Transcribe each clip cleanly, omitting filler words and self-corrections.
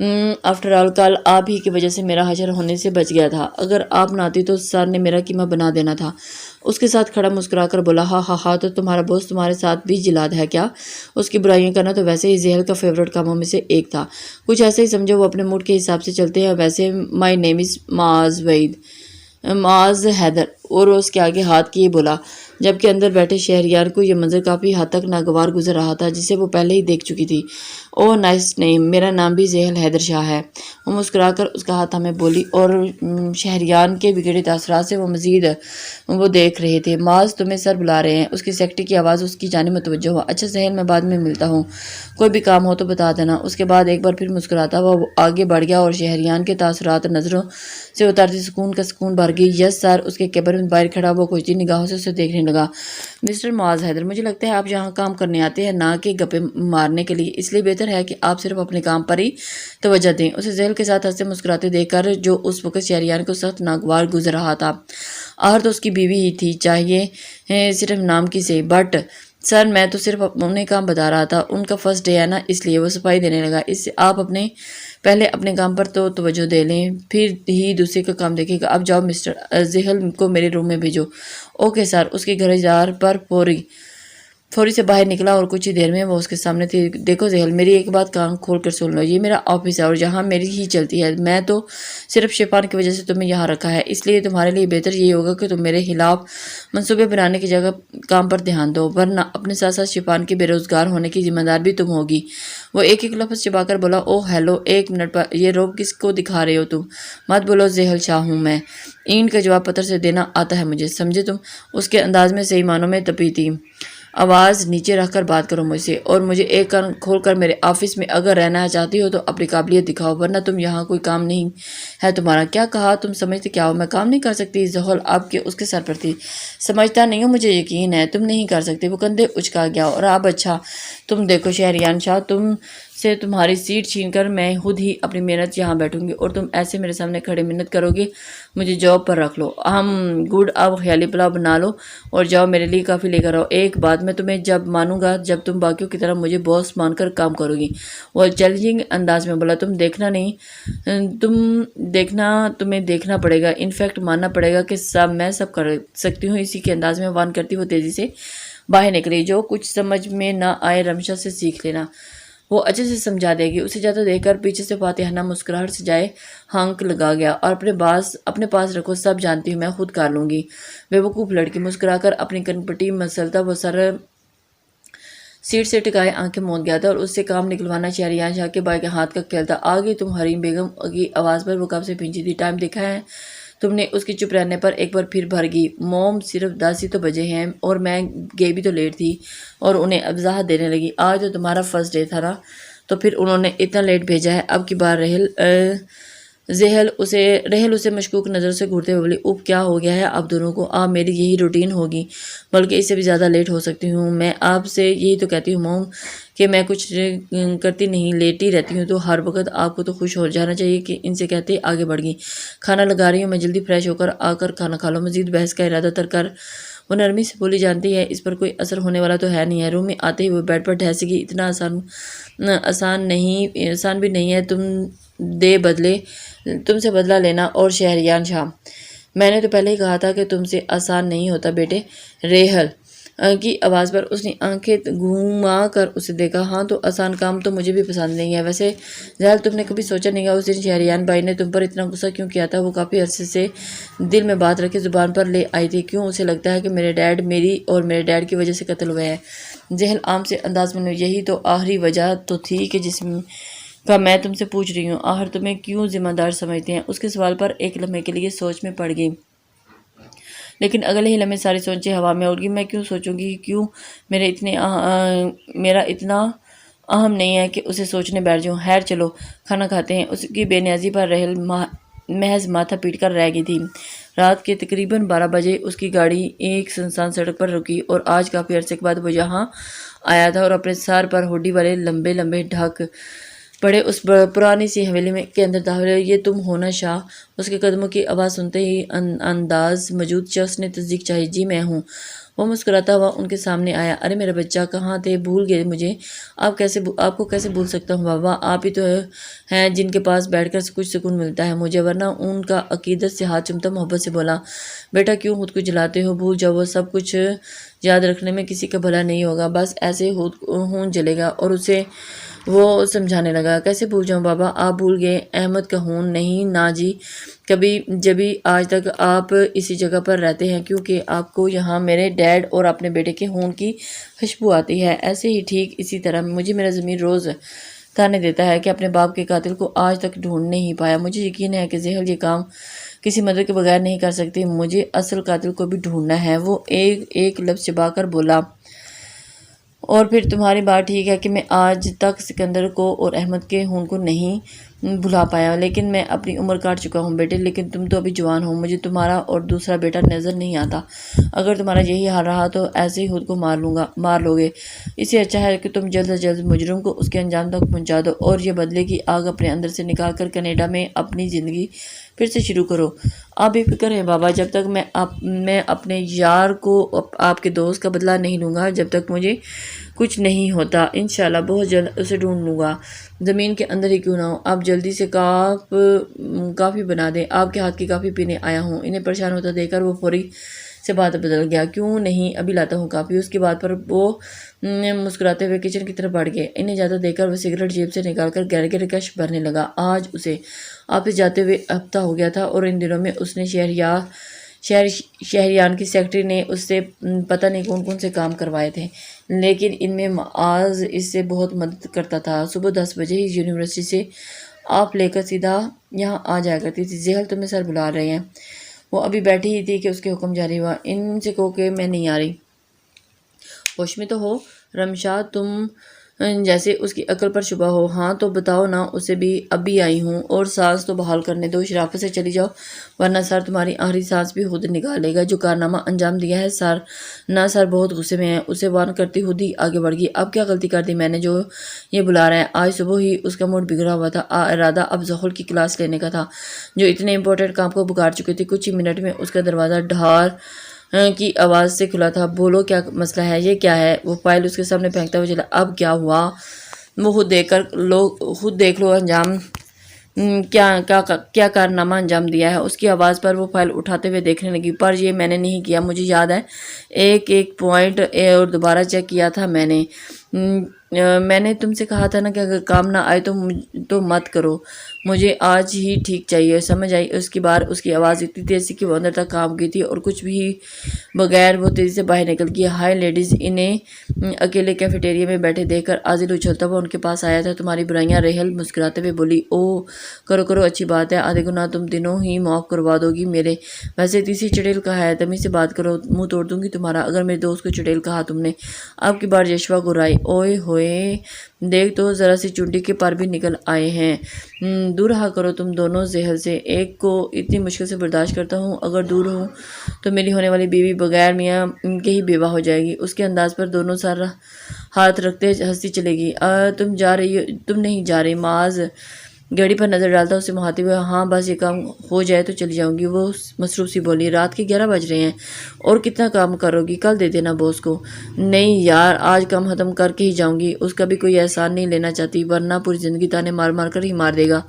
After all کل آپ ہی کی وجہ سے میرا حشر ہونے سے بچ گیا تھا. اگر آپ نہ آتی تو سر نے میرا قیمہ بنا دینا تھا. اس کے ساتھ کھڑا مسکرا کر بولا ہاں ہاں ہاں تو تمہارا باس تمہارے ساتھ بھی جلاد ہے کیا؟ اس کی برائیاں کرنا تو ویسے ہی زہل کا فیوریٹ کاموں میں سے ایک تھا. کچھ ایسے ہی سمجھو وہ اپنے موڈ کے حساب سے چلتے ہیں. ویسے مائی نیم از معاذ حیدر. اور اس کے آگے ہاتھ کیے بولا جبکہ اندر بیٹھے شہریار کو یہ منظر کافی حد تک ناگوار گزر رہا تھا جسے وہ پہلے ہی دیکھ چکی تھی. اوہ نائس نیم. میرا نام بھی زحل حیدر شاہ ہے. وہ مسکرا کر اس کا ہاتھ ہمیں بولی اور شہریان کے بگڑے تاثرات سے وہ مزید وہ دیکھ رہے تھے. معاذ تمہیں سر بلا رہے ہیں. اس کی سیکرٹری کی آواز اس کی جانب متوجہ ہوا. اچھا زحل میں بعد میں ملتا ہوں. کوئی بھی کام ہو تو بتا دینا. اس کے بعد ایک بار پھر مسکراتا وہ آگے بڑھ گیا اور شہریان کے تاثرات نظروں سے اتارتی سکون کا سکون بھر گئی. یس سر. اس کے کیبن میں باہر کھڑا وہ کھجتی نگاہوں سے اسے دیکھنے لگا. مسٹر معاذ حیدر مجھے لگتا ہے آپ یہاں کام کرنے آتے ہیں نہ کہ گپے مارنے کے لیے. اس لیے بہتر ہے کہ آپ صرف اپنے کام پر ہی توجہ دیں. اسے زحل کے ساتھ ہنستے مسکراتے دیکھ کر جو اس وقت شہریان کو سخت ناگوار گزر رہا تھا. آخر تو اس کی بیوی ہی تھی چاہیے صرف نام کی سے. بٹ سر میں تو صرف انہیں کام بتا رہا تھا. ان کا فرسٹ ڈے ہے نا اس لیے. وہ صفائی دینے لگا. اس سے آپ پہلے اپنے کام پر تو توجہ دے لیں پھر ہی دوسرے کا کام دیکھے گا. اب جاؤ مسٹر زحل کو میرے روم میں بھیجو. Okay sir. اس کے گھر دار پر فوری سے باہر نکلا اور کچھ ہی دیر میں وہ اس کے سامنے تھی. دیکھو زحل میری ایک بات کان کھول کر سن لو. یہ میرا آفس ہے اور جہاں میری ہی چلتی ہے. میں تو صرف شیطان کی وجہ سے تمہیں یہاں رکھا ہے. اس لیے تمہارے لیے بہتر یہی ہوگا کہ تم میرے خلاف منصوبے بنانے کی جگہ کام پر دھیان دو ورنہ اپنے ساتھ ساتھ شیطان کے بے روزگار ہونے کی ذمہ دار بھی تم ہوگی. وہ ایک ایک لفظ چبا کر بولا. اوہ ہیلو ایک منٹ پر یہ روب کس کو دکھا رہے ہو تم؟ مت بولو زحل شاہ ہوں میں. این کا جواب پتھر سے دینا آتا ہے مجھے. سمجھے تم؟ اس کے انداز میں صحیح معنوں میں تپی تھی. آواز نیچے رکھ کر بات کرو مجھ سے. اور مجھے ایک کان کھول کر میرے آفس میں اگر رہنا چاہتی ہو تو اپنی قابلیت دکھاؤ ورنہ تم یہاں کوئی کام نہیں ہے تمہارا. کیا کہا؟ تم سمجھتے کیا ہو؟ میں کام نہیں کر سکتی؟ زحل آپ کے اس کے سر پر تھی. سمجھتا نہیں ہو مجھے یقین ہے تم نہیں کر سکتے. وہ کندھے اچکا گیا. اور اب اچھا تم دیکھو شہریان شاہ تم سے تمہاری سیٹ چھین کر میں خود ہی اپنی محنت یہاں بیٹھوں گی اور تم ایسے میرے سامنے کھڑے منت کرو گے. مجھے جاب پر رکھ لو. گڈ. اب خیالی پلاؤ بنا لو اور جاؤ میرے لیے کافی لے کر آؤ. ایک بات میں تمہیں جب مانوں گا جب تم باقیوں کی طرح مجھے باس مان کر کام کرو گی. وہ چیلنجنگ انداز میں بولا. تمہیں دیکھنا پڑے گا. انفیکٹ ماننا پڑے گا کہ میں سب کر سکتی ہوں. اسی کے انداز میں وان کرتی وہ تیزی سے باہر نکلی. جو کچھ سمجھ میں نہ آئے رمشا سے سیکھ لینا. وہ اچھے سے سمجھا دے گی. اسے جاتا دیکھ کر پیچھے سے فاتحانہ مسکراہٹ سے جائے ہانک لگا گیا. اور اپنے پاس رکھو. سب جانتی ہوں میں خود کر لوں گی. بے وقوف لڑکی. مسکرا کر اپنی کنپٹی مسلتا وہ سر سیٹ سے ٹکائے آنکھیں موند گیا تھا اور اس سے کام نکلوانا شہریان شاہ کے بھائی کے ہاتھ کا کھیل تھا. آگے تم حریم بیگم کی آواز پر وہ کب سے پھینچی تھی. ٹائم دیکھا ہے تم نے؟ اس کی چپ رہنے پر ایک بار پھر بھر گئی. موم صرف 10 ہی تو بجے ہیں اور میں گئی بھی تو لیٹ تھی. اور انہیں وضاحت دینے لگی. آج تو تمہارا فرسٹ ڈے تھا نا تو پھر انہوں نے اتنا لیٹ بھیجا ہے. اب کی بار رحل اسے مشکوک نظر سے گھورتے ہوئے بولی. اوپ کیا ہو گیا ہے آپ دونوں کو؟ میری یہی روٹین ہوگی بلکہ اس سے بھی زیادہ لیٹ ہو سکتی ہوں. میں آپ سے یہی تو کہتی ہوں موم کہ میں کچھ کرتی نہیں لیٹی رہتی ہوں تو ہر وقت آپ کو تو خوش ہو جانا چاہیے. کہ ان سے کہتے آگے بڑھ گئی. کھانا لگا رہی ہوں میں. جلدی فریش ہو کر آ کر کھانا کھا لو. مزید بحث کا ارادہ تر کر وہ نرمی سے بولی. جانتی ہے اس پر کوئی اثر ہونے والا تو ہے نہیں ہے. روم میں آتے ہی وہ بیڈ پر ڈھیس گئی. اتنا آسان بھی نہیں ہے تم سے بدلہ لینا. اور شہریان شاہ میں نے تو پہلے ہی کہا تھا کہ تم سے آسان نہیں ہوتا بیٹے. ریحل کی آواز پر اس نے آنکھیں گھوما کر اسے دیکھا. ہاں تو آسان کام تو مجھے بھی پسند نہیں ہے. ویسے زحل تم نے کبھی سوچا نہیں گا اس دن شہریان بھائی نے تم پر اتنا غصہ کیوں کیا تھا؟ وہ کافی عرصے سے دل میں بات رکھے زبان پر لے آئی تھی. کیوں؟ اسے لگتا ہے کہ میرے ڈیڈ کی وجہ سے قتل ہوئے ہیں. زحل عام سے انداز میں یہی تو آخری وجہ تو تھی کہ جس کا میں تم سے پوچھ رہی ہوں. آخر تمہیں کیوں ذمہ دار سمجھتے ہیں؟ اس کے سوال پر ایک لمحے کے لیے سوچ میں پڑ گئی لیکن اگلے ہی لمحے ساری سوچیں ہوا میں اڑ گئی. میں کیوں سوچوں گی؟ کیوں میرا اتنا اہم نہیں ہے کہ اسے سوچنے بیٹھ جاؤں. خیر چلو کھانا کھاتے ہیں. اس کی بے نیازی پر رحل محض ماتھا پیٹ کر رہ گئی تھی. رات کے تقریباً 12 بجے اس کی گاڑی ایک سنسان سڑک پر رکی اور آج کافی عرصے کے بعد وہ یہاں آیا تھا اور اپنے سر پر ہوڈی والے لمبے لمبے ڈھک پڑے اس پرانی سی حویلی میں کے اندر داخل ہوئے۔ یہ تم ہونا شاہ؟ اس کے قدموں کی آواز سنتے ہی انداز موجود شخص نے تصدیق چاہی۔ جی میں ہوں۔ وہ مسکراتا ہوا ان کے سامنے آیا۔ ارے میرا بچہ کہاں تھے؟ بھول گئے مجھے؟ آپ کو کیسے بھول سکتا ہوں بابا؟ آپ ہی تو ہیں جن کے پاس بیٹھ کر کچھ سکون ملتا ہے مجھے، ورنہ ان کا عقیدت سے ہاتھ چومتا محبت سے بولا، بیٹا کیوں خود کو جلاتے ہو؟ بھول جاؤ، وہ سب کچھ یاد رکھنے میں کسی کا بھلا نہیں ہوگا، بس ایسے خون جلے گا۔ اور اسے وہ سمجھانے لگا، کیسے بھول جاؤں بابا؟ آپ بھول گئے احمد کا خون؟ نہیں نا جی، کبھی جبھی آج تک آپ اسی جگہ پر رہتے ہیں کیونکہ آپ کو یہاں میرے ڈیڈ اور اپنے بیٹے کے خون کی خوشبو آتی ہے، ایسے ہی ٹھیک اسی طرح مجھے میرا ضمیر روز تانے دیتا ہے کہ اپنے باپ کے قاتل کو آج تک ڈھونڈ نہیں پایا۔ مجھے یقین ہے کہ زحل یہ کام کسی مدد کے بغیر نہیں کر سکتی، مجھے اصل قاتل کو بھی ڈھونڈنا ہے۔ وہ ایک لفظ چبا کر بولا، اور پھر تمہاری بات ٹھیک ہے کہ میں آج تک سکندر کو اور احمد کے خون کو نہیں بھلا پایا، لیکن میں اپنی عمر کاٹ چکا ہوں بیٹے، لیکن تم تو ابھی جوان ہو، مجھے تمہارا اور دوسرا بیٹا نظر نہیں آتا۔ اگر تمہارا یہی حال رہا تو ایسے ہی خود کو مار لوگے، اس سے اچھا ہے کہ تم جلد از جلد مجرم کو اس کے انجام تک پہنچا دو اور یہ بدلے کی آگ اپنے اندر سے نکال کر کینیڈا میں اپنی زندگی پھر سے شروع کرو۔ آپ بے فکر ہیں بابا، جب تک میں اپنے یار کو آپ کے دوست کا بدلہ نہیں لوں گا، جب تک مجھے کچھ نہیں ہوتا، انشاءاللہ بہت جلد اسے ڈھونڈ لوں گا، زمین کے اندر ہی کیوں نہ ہو۔ آپ جلدی سے کافی بنا دیں، آپ کے ہاتھ کی کافی پینے آیا ہوں۔ انہیں پریشان ہوتا دیکھ کر وہ فوری سے بات بدل گیا، کیوں نہیں، ابھی لاتا ہوں کافی۔ اس کی بات پر وہ مسکراتے ہوئے کچن کی طرف بڑھ گئے۔ انہیں جاتا دیکھ کر وہ سگریٹ جیب سے نکال کر گہرے گہرے کش بھرنے لگا۔ آج اسے آفس جاتے ہوئے ہفتہ ہو گیا تھا اور ان دنوں میں اس نے شہریان کی سیکرٹری نے اس سے پتہ نہیں کون سے کام کروائے تھے، لیکن ان میں معاذ اس سے بہت مدد کرتا تھا۔ صبح 10 بجے ہی یونیورسٹی سے آپ لے کر سیدھا یہاں آ جایا کرتی تھی۔ زحل تمہیں سر بلا رہے ہیں۔ وہ ابھی بیٹھی ہی تھی کہ اس کے حکم جاری ہوا، ان سے کہو کہ میں نہیں آ رہی۔ ہوش میں تو ہو رمشا، تم جیسے اس کی عقل پر شبہ ہو۔ ہاں تو بتاؤ نا اسے بھی، اب بھی آئی ہوں، اور سانس تو بحال کرنے دو، شرافت سے چلی جاؤ ورنہ سر تمہاری آخری سانس بھی خود نکال لے گا۔ جو کارنامہ انجام دیا ہے سر بہت غصے میں ہے، اسے وارن کرتی خود ہی آگے بڑھ گئی۔ اب کیا غلطی کر دی میں نے جو یہ بلا رہا ہے؟ آج صبح ہی اس کا موڈ بگڑا ہوا تھا، ارادہ اب زحل کی کلاس لینے کا تھا جو اتنے امپورٹنٹ کام کو بگاڑ چکی تھی۔ کچھ ہی منٹ میں اس کا دروازہ ڈھار کی آواز سے کھلا تھا۔ بولو کیا مسئلہ ہے؟ یہ کیا ہے؟ وہ فائل اس کے سامنے پھینکتا ہوا چلا۔ اب کیا ہوا؟ وہ خود دیکھ لو انجام کیا کارنامہ انجام دیا ہے۔ اس کی آواز پر وہ فائل اٹھاتے ہوئے دیکھنے لگی۔ پر یہ میں نے نہیں کیا، مجھے یاد ہے، ایک پوائنٹ اور دوبارہ چیک کیا تھا میں نے تم سے کہا تھا نا کہ اگر کام نہ آئے تو مت کرو، مجھے آج ہی ٹھیک چاہیے، سمجھ آئی؟ اس کی آواز اتنی تیز تھی کہ وہ اندر تک کانپ گئی تھی اور کچھ بھی بغیر وہ تیزی سے باہر نکل گئی۔ ہائے لیڈیز، انہیں اکیلے کیفیٹیریا میں بیٹھے دیکھ کر عادل اچھلتا ہوا ان کے پاس آیا تھا۔ تمہاری برائیاں؟ ریحل مسکراتے ہوئے بولی، اوہ کرو اچھی بات ہے، آدھے گناہ تم دنوں ہی معاف کروا دو گی میرے۔ ویسے تیسری چڑیل کہا ہے، تمیز سے بات کرو، منہ توڑ دوں گی تمہارا اگر میرے دوست کو چڑیل کہا تم نے۔ اب کی بار یشوا گرائی، اوئے ہوئے دیکھ تو ذرا سی چونٹی کے پر بھی نکل آئے ہیں۔ دور رہا کرو تم دونوں زحل سے، ایک کو اتنی مشکل سے برداشت کرتا ہوں، اگر دور ہوں تو میری ہونے والی بیوی بغیر میاں کے ہی بیوہ ہو جائے گی۔ اس کے انداز پر دونوں سر ہاتھ رکھتے ہنستی چلے گی۔ تم نہیں جا رہی؟ معاذ گھڑی پر نظر ڈالتا اسے مہاتے ہوئے، ہاں بس یہ کام ہو جائے تو چلی جاؤں گی۔ وہ مصروف سی بولی، رات کے 11 بج رہے ہیں، اور کتنا کام کرو گی؟ کل دے دینا باس کو۔ نہیں یار، آج کام ختم کر کے ہی جاؤں گی، اس کا بھی کوئی احسان نہیں لینا چاہتی ورنہ پوری زندگی تانے مار کر ہی مار دے گا۔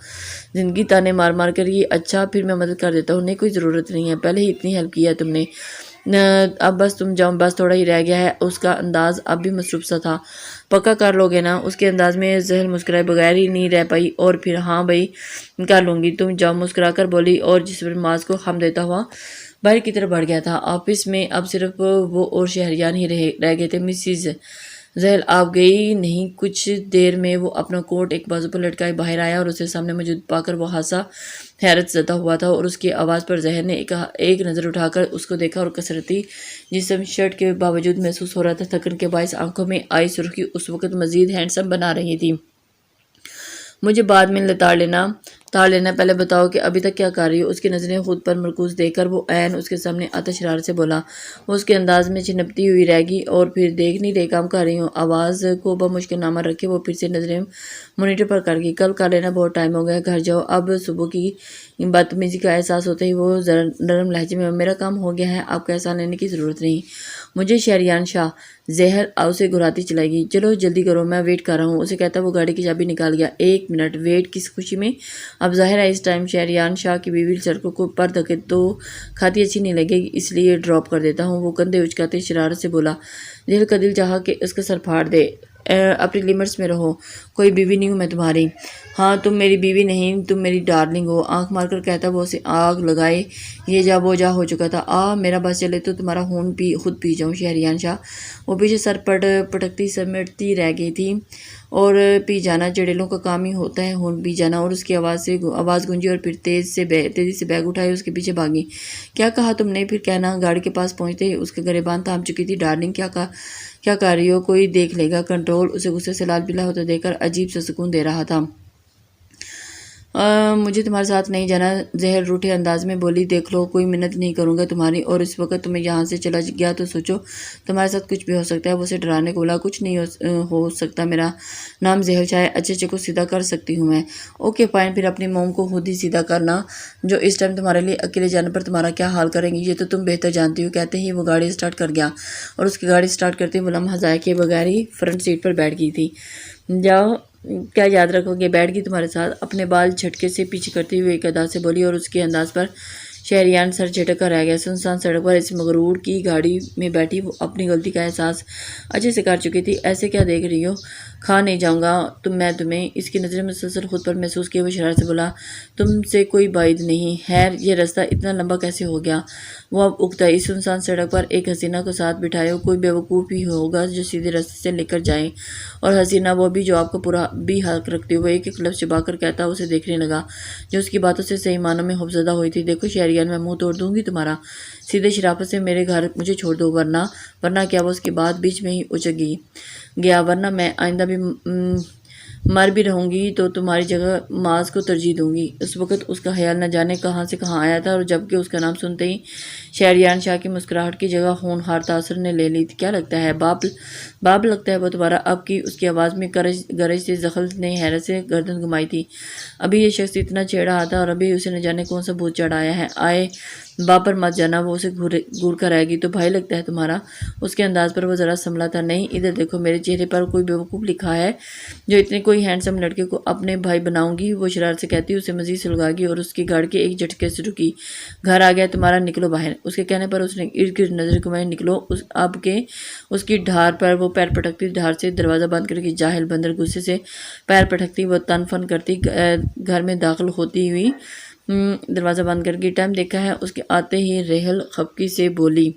زندگی تانے مار کر ہی؟ اچھا پھر میں مدد کر دیتا ہوں۔ نہیں کوئی ضرورت نہیں ہے، پہلے ہی اتنی ہیلپ کی ہے تم نے، اب بس تم جاؤ، بس تھوڑا ہی رہ گیا ہے۔ اس کا انداز اب بھی مصروف سا تھا۔ پکا کر لوگے نا؟ اس کے انداز میں زحل مسکرائے بغیر ہی نہیں رہ پائی، اور پھر ہاں بھائی کر لوں گی، تم جاؤ، مسکرا کر بولی، اور جس پر معاذ کو خم دیتا ہوا باہر کی طرف بڑھ گیا تھا۔ آفس میں اب صرف وہ اور شہریان ہی رہ گئے تھے۔ مسز زحل آپ گئی نہیں؟ کچھ دیر میں وہ اپنا کوٹ ایک بازو پر لٹکائے باہر آیا اور اسے سامنے موجود پا کر وہ ہنسا حیرت زدہ ہوا تھا، اور اس کی آواز پر زحل نے ایک نظر اٹھا کر اس کو دیکھا اور کثرتی جسم شرٹ کے باوجود محسوس ہو رہا تھا تھکن کے باعث آنکھوں میں آئی سرخی اس وقت مزید ہینڈسم بنا رہی تھی۔ مجھے بعد میں تاڑ لینا، پہلے بتاؤ کہ ابھی تک کیا کر رہی ہو؟ اس کی نظریں خود پر مرکوز دیکھ کر وہ عین اس کے سامنے آتا شرارت سے بولا۔ وہ اس کے انداز میں چنپتی ہوئی رہ گئی اور پھر دیکھ نہیں رہے کام کر رہی ہوں۔ آواز کو بمشکل نامہ رکھے وہ پھر سے نظریں مانیٹر پر کر گئی۔ کل کر لینا، بہت ٹائم ہو گیا، گھر جاؤ اب۔ صبح کی بدتمیزی کا احساس ہوتا ہی وہ ذرا نرم لہجے میں، میرا کام ہو گیا ہے، آپ کا احسان لینے کی ضرورت نہیں مجھے۔ شہریان شاہ زہر اسے گھراتی چلائی گئی۔ چلو جلدی کرو، میں ویٹ کر رہا ہوں، اسے کہتا وہ گاڑی کی چابی نکال گیا۔ ایک منٹ ویٹ کس خوشی میں؟ اب ظاہر ہے اس ٹائم شہریان شاہ کی بیوی سڑکوں کو پر دھکے تو کھاتی اچھی نہیں لگے گی، اس لیے ڈراپ کر دیتا ہوں۔ وہ کندھے اچکاتے شرارت سے بولا۔ دل کا دل چاہا کہ اس کا سر پھاڑ دے۔ اپنی لمٹس میں رہو، کوئی بیوی نہیں ہوں میں تمہاری۔ ہاں تم میری بیوی نہیں، تم میری ڈارلنگ ہو، آنکھ مار کر کہتا وہ اسے آگ لگائے یہ جا وہ جا ہو چکا تھا۔ میرا بس چلے تو تمہارا خون خود پی جاؤں۔ شہریان شاہ وہ پیچھے سر پٹکتی سمیٹتی رہ گئی تھی۔ اور پی جانا چڑیلوں کا کام ہی ہوتا ہے، خون پی جانا۔ اور اس کی آواز گونجی اور پھر تیزی سے بیگ اٹھائے اس کے پیچھے بھاگی۔ کیا کہا تم نے؟ پھر کہنا۔ گاڑی کے پاس پہنچتے ہی اس کے گریبان تھام چکی تھی۔ ڈارلنگ کیا کر رہی ہو؟ کوئی دیکھ لے گا۔ کنٹرول اسے غصے سے لال پیلا ہوتا دیکھ کر عجیب سا سکون دے رہا تھا۔ مجھے تمہارے ساتھ نہیں جانا، زہر روٹھے انداز میں بولی۔ دیکھ لو کوئی منت نہیں کروں گا تمہاری، اور اس وقت تمہیں یہاں سے چلا گیا تو سوچو تمہارے ساتھ کچھ بھی ہو سکتا ہے۔ وہ اسے ڈرانے کو بولا۔ کچھ نہیں ہو سکتا، میرا نام زہر شاہ ہے، اچھے کو سیدھا کر سکتی ہوں میں۔ اوکے فائن، پھر اپنی موم کو خود ہی سیدھا کرنا، جو اس ٹائم تمہارے لیے اکیلے جانے پر تمہارا کیا حال کریں گی یہ تو تم بہتر جانتی ہو۔ کہتے ہی وہ گاڑی سٹارٹ کر گیا اور اس کی گاڑی سٹارٹ کرتے وہ لمحہ ضائع کیے بغیر ہی فرنٹ سیٹ پر بیٹھ گئی تھی۔ جاؤ کیا یاد رکھو گے؟ بیٹھ گئی تمہارے ساتھ؟ اپنے بال جھٹکے سے پیچھے کرتے ہوئے ایک ادا سے بولی، اور اس کے انداز پر شہریان سر جھٹک کر رہ گیا۔ سنسان سڑک پر اس مغرور کی گاڑی میں بیٹھی وہ اپنی غلطی کا احساس اچھے سے کر چکی تھی۔ ایسے کیا دیکھ رہی ہو؟ کھا نہیں جاؤں گا میں تمہیں۔ اس کی نظریں مسلسل خود پر محسوس کیے وہ شرارت سے بولا، تم سے کوئی بعید نہیں۔ خیر یہ رستہ اتنا لمبا کیسے ہو گیا؟ وہ اب اکتا اس سنسان سڑک پر ایک حسینہ کو ساتھ بٹھائے ہو، کوئی بیوقوف ہی ہوگا جو سیدھے راستے سے لے کر جائے، اور حسینہ وہ بھی جو آپ کو پورا بھی حق رکھتی ہوئے ایک لفظ چبا کر کہتا اسے دیکھنے لگا جو اس کی باتوں سے صحیح معنوں میں خوفزدہ ہوئی تھی۔ دیکھو شہریان، میں منہ توڑ دوں گی تمہارا، سیدھے شرافت سے میرے گھر مجھے چھوڑ دو، ورنہ کیا؟ وہ اس کی بات بیچ میں ہی اچک گیا۔ ورنہ میں آئندہ بھی مر بھی رہوں گی تو تمہاری جگہ معاذ کو ترجیح دوں گی۔ اس وقت اس کا خیال نہ جانے کہاں سے کہاں آیا تھا، اور جبکہ اس کا نام سنتے ہی شہریان شاہ کی مسکراہٹ کی جگہ خونخوار تاثر نے لے لی تھی۔ کیا لگتا ہے باب لگتا ہے وہ تمہارا؟ اب کی اس کی آواز میں گرج سے زخل نے حیرت سے گردن گھمائی تھی۔ ابھی یہ شخص اتنا چھیڑ رہا تھا اور ابھی اسے نہ جانے کون سا بھوت چڑھ آیا ہے۔ آئے باپ پر مت جانا، وہ اسے گھور کر آئے گی تو بھائی لگتا ہے تمہارا؟ اس کے انداز پر وہ ذرا سنبھلا تھا۔ نہیں ادھر دیکھو، میرے چہرے پر کوئی بیوقوف لکھا ہے جو اتنے کوئی ہینڈسم لڑکے کو اپنے بھائی بناؤں گی؟ وہ شرارت سے کہتی اسے مزید سلگا گی اور اس کی گاڑی کے ایک جھٹکے سے رکی۔ گھر آ گیا تمہارا، نکلو باہر۔ اس کے کہنے پر اس نے ارد گرد نظر گھمائی۔ نکلو اب کہ اس کی ڈھار پر وہ پیر پٹکتی ڈھار سے دروازہ بند کر کے جاہل بندر غصے سے پیر پٹکتی وہ تن فن کرتی گھر میں داخل ہوتی ہوئی دروازہ بند کر کے ٹائم دیکھا ہے؟ اس کے آتے ہی ریحل خفگی سے بولی۔